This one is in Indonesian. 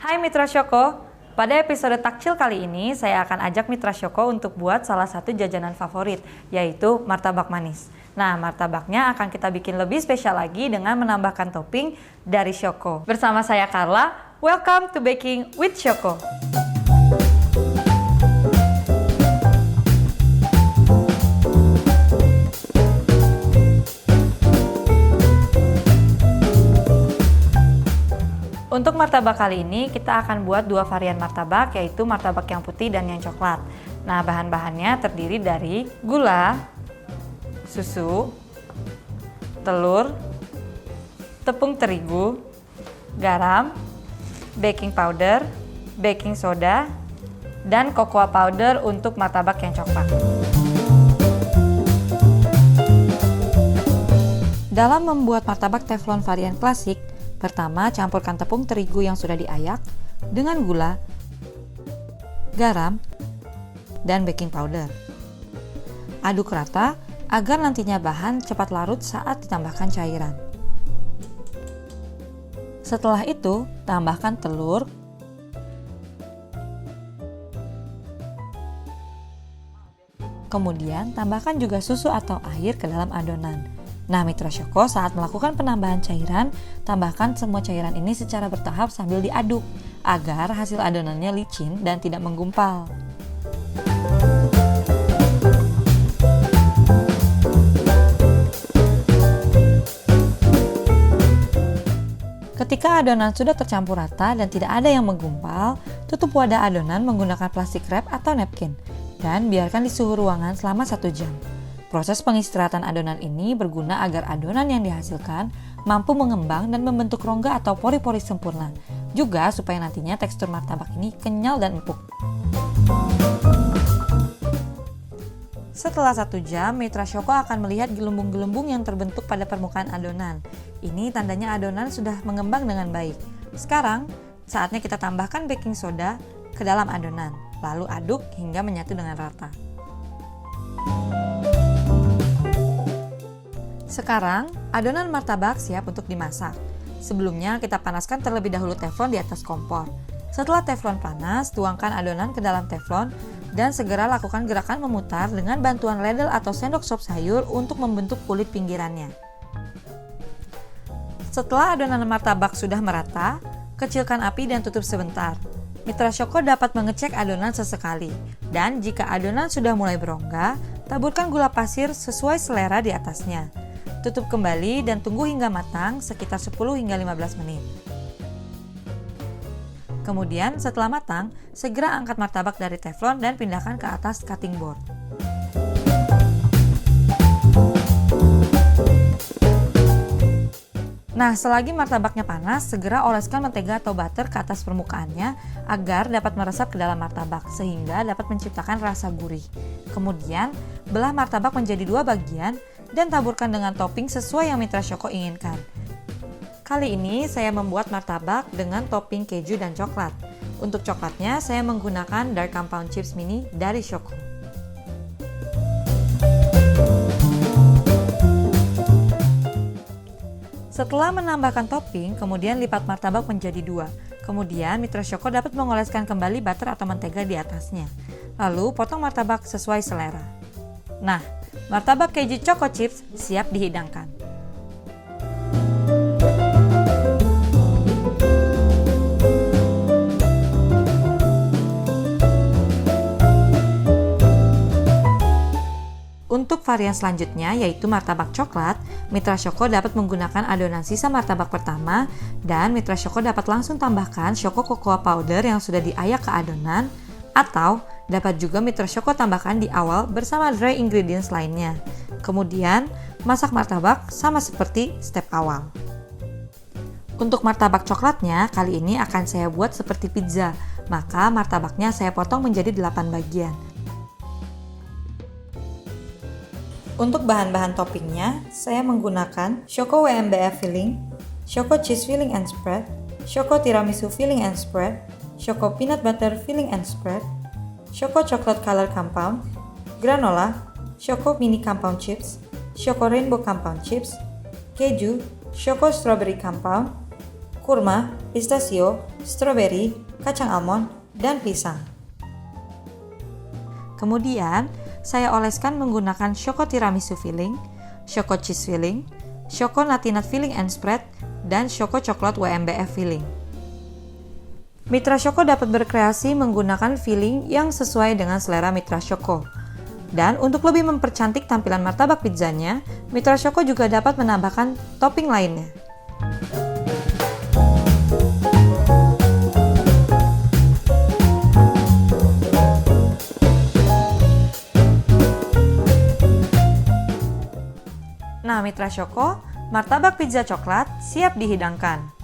Hai Mitra Shoko, pada episode takjil kali ini saya akan ajak Mitra Shoko untuk buat salah satu jajanan favorit, yaitu martabak manis. Nah, martabaknya akan kita bikin lebih spesial lagi dengan menambahkan topping dari Shoko. Bersama saya Carla, welcome to Baking with Shoko. Untuk martabak kali ini kita akan buat dua varian martabak, yaitu martabak yang putih dan yang coklat. Nah, bahan-bahannya terdiri dari gula, susu, telur, tepung terigu, garam, baking powder, baking soda, dan cocoa powder untuk martabak yang coklat. Dalam membuat martabak teflon varian klasik, pertama, campurkan tepung terigu yang sudah diayak dengan gula, garam, dan baking powder. Aduk rata agar nantinya bahan cepat larut saat ditambahkan cairan. Setelah itu, tambahkan telur, kemudian tambahkan juga susu atau air ke dalam adonan. Nah, Mitra Shoko, saat melakukan penambahan cairan, tambahkan semua cairan ini secara bertahap sambil diaduk agar hasil adonannya licin dan tidak menggumpal. Ketika adonan sudah tercampur rata dan tidak ada yang menggumpal, tutup wadah adonan menggunakan plastik wrap atau napkin dan biarkan di suhu ruangan selama 1 jam. Proses pengistirahatan adonan ini berguna agar adonan yang dihasilkan mampu mengembang dan membentuk rongga atau pori-pori sempurna. Juga supaya nantinya tekstur martabak ini kenyal dan empuk. Setelah 1 jam, Mitra Shoko akan melihat gelembung-gelembung yang terbentuk pada permukaan adonan. Ini tandanya adonan sudah mengembang dengan baik. Sekarang, saatnya kita tambahkan baking soda ke dalam adonan, lalu aduk hingga menyatu dengan rata. Sekarang, adonan martabak siap untuk dimasak. Sebelumnya, kita panaskan terlebih dahulu teflon di atas kompor. Setelah teflon panas, tuangkan adonan ke dalam teflon dan segera lakukan gerakan memutar dengan bantuan ladle atau sendok sop sayur untuk membentuk kulit pinggirannya. Setelah adonan martabak sudah merata, kecilkan api dan tutup sebentar. Mitra Shoko dapat mengecek adonan sesekali, dan jika adonan sudah mulai berongga, taburkan gula pasir sesuai selera di atasnya. Tutup kembali dan tunggu hingga matang sekitar 10 hingga 15 menit. Kemudian setelah matang, segera angkat martabak dari teflon dan pindahkan ke atas cutting board. Nah, selagi martabaknya panas, segera oleskan mentega atau butter ke atas permukaannya agar dapat meresap ke dalam martabak sehingga dapat menciptakan rasa gurih. Kemudian, belah martabak menjadi 2 bagian dan taburkan dengan topping sesuai yang Mitra Shoko inginkan. Kali ini saya membuat martabak dengan topping keju dan coklat. Untuk coklatnya saya menggunakan Dark Compound Chips Mini dari Shoko. Setelah menambahkan topping, kemudian lipat martabak menjadi 2. Kemudian Mitra Shoko dapat mengoleskan kembali butter atau mentega di atasnya. Lalu potong martabak sesuai selera. Nah, martabak keju Choco Chips siap dihidangkan. Untuk varian selanjutnya yaitu martabak coklat, Mitra Shoko dapat menggunakan adonan sisa martabak pertama dan Mitra Shoko dapat langsung tambahkan Shoko cocoa powder yang sudah diayak ke adonan, atau dapat juga Mitra Shoko tambahkan di awal bersama dry ingredients lainnya. Kemudian, masak martabak sama seperti step awal. Untuk martabak coklatnya, kali ini akan saya buat seperti pizza, maka martabaknya saya potong menjadi 8 bagian. Untuk bahan-bahan toppingnya, saya menggunakan Shoko WMBF filling, Shoko cheese filling and spread, Shoko tiramisu filling and spread, Shoko peanut butter filling and spread, Shoko chocolate color compound, granola, Shoko mini compound chips, Shoko rainbow compound chips, keju, Shoko strawberry compound, kurma, pistachio, stroberi, kacang almond, dan pisang. Kemudian, saya oleskan menggunakan Choco Tiramisu filling, Choco Cheese filling, Choco Nutty Nut filling and spread, dan Choco Coklat WMBF filling. Mitra Choco dapat berkreasi menggunakan filling yang sesuai dengan selera Mitra Choco. Dan untuk lebih mempercantik tampilan martabak pizzanya, Mitra Choco juga dapat menambahkan topping lainnya. Nah, Mitra Choco, martabak pizza coklat siap dihidangkan.